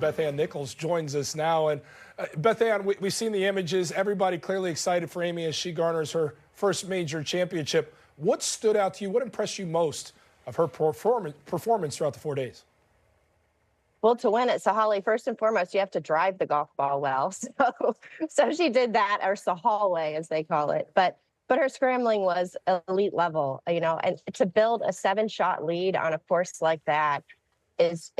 Beth Ann Nichols joins us now. And Beth Ann, we've seen the images. Everybody clearly excited for Amy as she garners her first major championship. What stood out to you? What impressed you most of her performance throughout the 4 days? Well, to win at Sahale, first and foremost, you have to drive the golf ball well. So she did that, or Sahale as they call it. But her scrambling was elite level, you know, and to build a 7-shot lead on a course like that is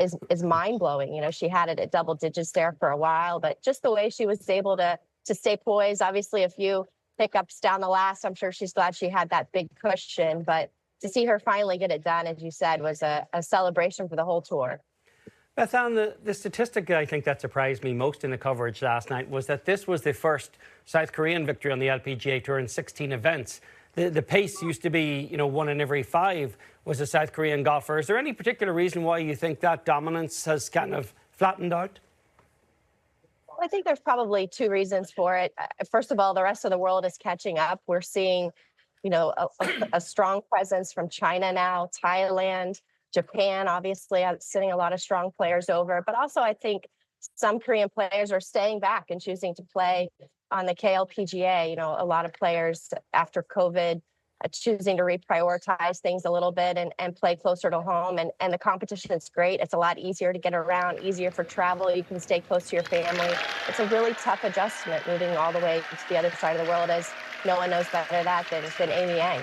mind blowing. You know, she had it at double digits there for a while, but just the way she was able to stay poised. Obviously, a few pickups down the last. I'm sure she's glad she had that big cushion, but to see her finally get it done, as you said, was a celebration for the whole tour. Beth Ann, the statistic I think that surprised me most in the coverage last night was that this was the first South Korean victory on the LPGA Tour in 16 events. The pace used to be, you know, 1 in every 5 was a South Korean golfer. Is there any particular reason why you think that dominance has kind of flattened out? Well, I think there's probably 2 reasons for it. First of all, the rest of the world is catching up. We're seeing, you know, a strong presence from China now, Thailand, Japan, obviously, sending a lot of strong players over. But also, I think some Korean players are staying back and choosing to play on the KLPGA. You know, a lot of players after COVID choosing to reprioritize things a little bit and play closer to home. And the competition is great. It's a lot easier to get around, easier for travel. You can stay close to your family. It's a really tough adjustment moving all the way to the other side of the world, as no one knows better that than Amy Yang.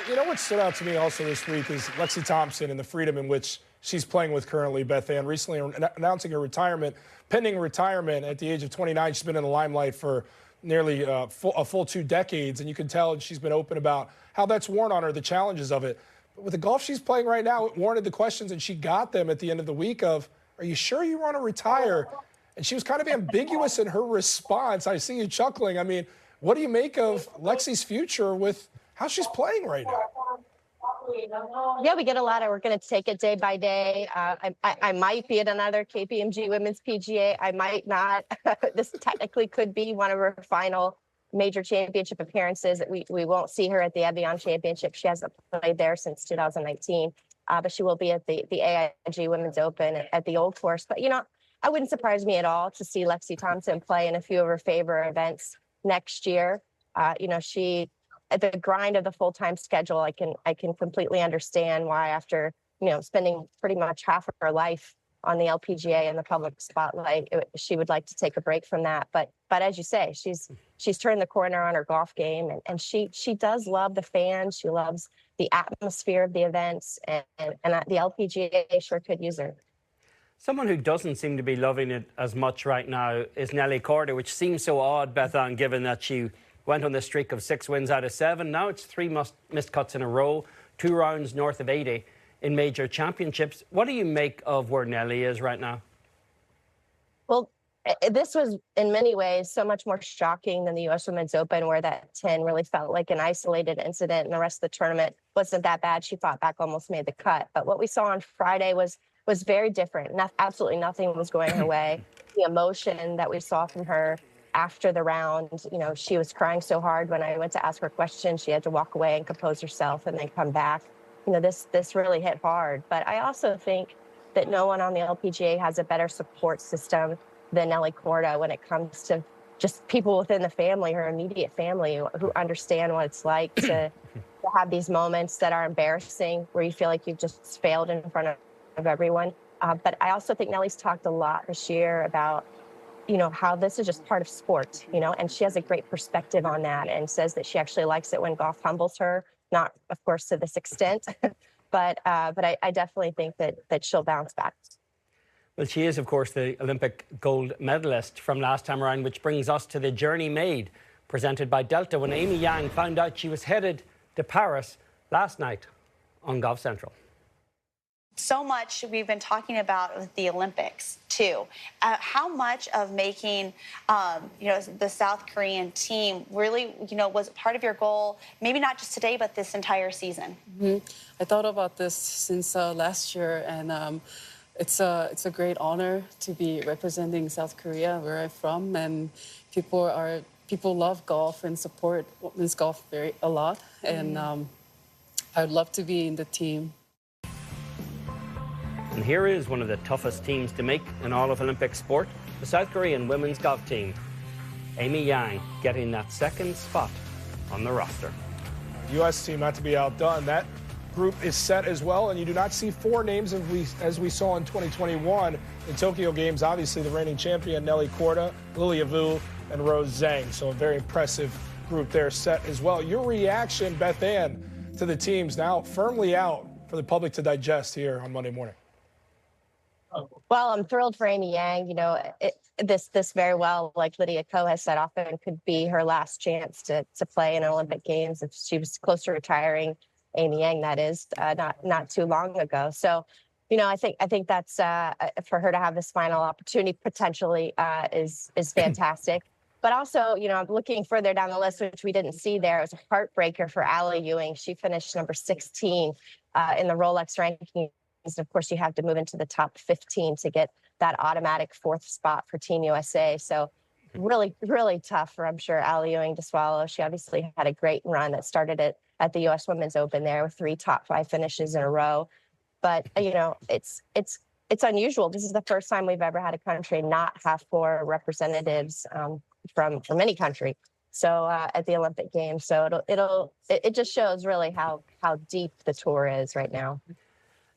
You know what stood out to me also this week is Lexi Thompson and the freedom in which she's playing with currently. Beth Ann recently announcing her retirement, pending retirement at the age of 29. She's been in the limelight for nearly a full 2 decades, and you can tell she's been open about how that's worn on her, the challenges of it. But with the golf she's playing right now, it warranted the questions, and she got them at the end of the week of, are you sure you want to retire? And she was kind of ambiguous in her response. I see you chuckling. I mean, what do you make of Lexi's future with how she's playing right now? Yeah, we get a lot of, we're going to take it day by day. I might be at another KPMG Women's PGA. I might not. This technically could be one of her final major championship appearances. We won't see her at the Evian Championship. She hasn't played there since 2019, but she will be at the AIG Women's Open at the Old Course. But, you know, it wouldn't surprise me at all to see Lexi Thompson play in a few of her favorite events next year. You know, at the grind of the full-time schedule, I can completely understand why, after, you know, spending pretty much half of her life on the LPGA and the public spotlight, she would like to take a break from that. But as you say, she's turned the corner on her golf game, and she does love the fans. She loves the atmosphere of the events, and the LPGA sure could use her. Someone who doesn't seem to be loving it as much right now is Nelly Korda, which seems so odd, Beth Ann, given that she went on the streak of 6 wins out of 7. Now it's 3 missed cuts in a row, 2 rounds north of 80 in major championships. What do you make of where Nelly is right now? Well, this was in many ways so much more shocking than the U.S. Women's Open, where that 10 really felt like an isolated incident and the rest of the tournament wasn't that bad. She fought back, almost made the cut. But what we saw on Friday was very different. Absolutely nothing was going her way. The emotion that we saw from her after the round, you know, she was crying so hard when I went to ask her questions. She had to walk away and compose herself and then come back. You know, this really hit hard. But I also think that no one on the LPGA has a better support system than Nelly Korda when it comes to just people within the family, her immediate family, who understand what it's like to have these moments that are embarrassing, where you feel like you've just failed in front of everyone. But I also think Nelly's talked a lot this year about, you know, how this is just part of sport, you know, and she has a great perspective on that, and says that she actually likes it when golf humbles her, not, of course, to this extent, but I definitely think that she'll bounce back. Well, she is, of course, the Olympic gold medalist from last time around, which brings us to the journey made, presented by Delta, when Amy Yang found out she was headed to Paris last night on Golf Central. So much we've been talking about with the Olympics too. How much of making, you know, the South Korean team really, you know, was part of your goal? Maybe not just today, but this entire season. I thought about this since last year, and it's a great honor to be representing South Korea, where I'm from, and people love golf and support women's golf a lot, and I'd love to be in the team. And here is one of the toughest teams to make in all of Olympic sport, the South Korean women's golf team. Amy Yang getting that second spot on the roster. U.S. team not to be outdone. That group is set as well, and you do not see four names as we saw in 2021 in Tokyo Games. Obviously, the reigning champion Nelly Korda, Lilia Vu, and Rose Zhang. So a very impressive group there set as well. Your reaction, Beth Ann, to the teams now firmly out for the public to digest here on Monday morning? Well, I'm thrilled for Amy Yang. You know, this very well, like Lydia Ko has said often, could be her last chance to play in Olympic Games if she was close to retiring. Amy Yang, that is, not too long ago. So, you know, I think that's for her to have this final opportunity potentially is fantastic. But also, you know, I'm looking further down the list, which we didn't see there. It was a heartbreaker for Allie Ewing. She finished number 16 in the Rolex ranking. Of course, you have to move into the top 15 to get that automatic fourth spot for Team USA. So really, really tough for, I'm sure, Allie Ewing to swallow. She obviously had a great run that started at the U.S. Women's Open there with 3 top 5 finishes in a row. But, you know, it's unusual. This is the first time we've ever had a country not have 4 representatives from any country. So at the Olympic Games. So it just shows really how deep the tour is right now.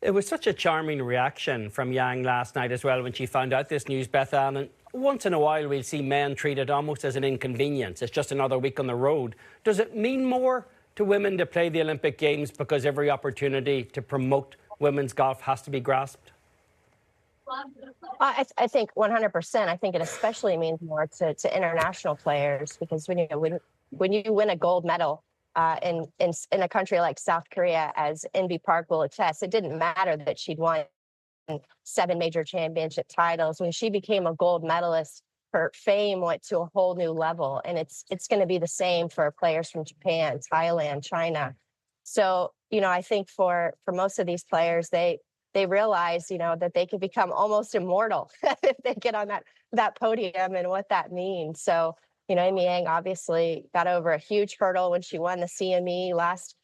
It was such a charming reaction from Yang last night as well when she found out this news, Beth Ann. And once in a while, we'll see men treated almost as an inconvenience. It's just another week on the road. Does it mean more to women to play the Olympic Games because every opportunity to promote women's golf has to be grasped? I think 100%. I think it especially means more to international players because when you win a gold medal in a country like South Korea, as Inbee Park will attest, it didn't matter that she'd won 7 major championship titles. When she became a gold medalist, her fame went to a whole new level, and it's going to be the same for players from Japan, Thailand, China. So, you know, I think for most of these players, they realize, you know, that they could become almost immortal if they get on that podium and what that means. So, you know, Amy Yang obviously got over a huge hurdle when she won the CME last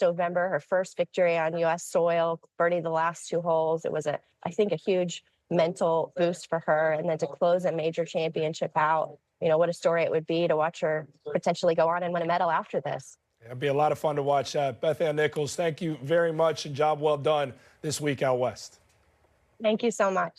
November, her first victory on U.S. soil, birdied the last 2 holes. It was I think a huge mental boost for her. And then to close a major championship out, you know, what a story it would be to watch her potentially go on and win a medal after this. It'd be a lot of fun to watch. Beth Ann Nichols, thank you very much and job well done this week out west. Thank you so much.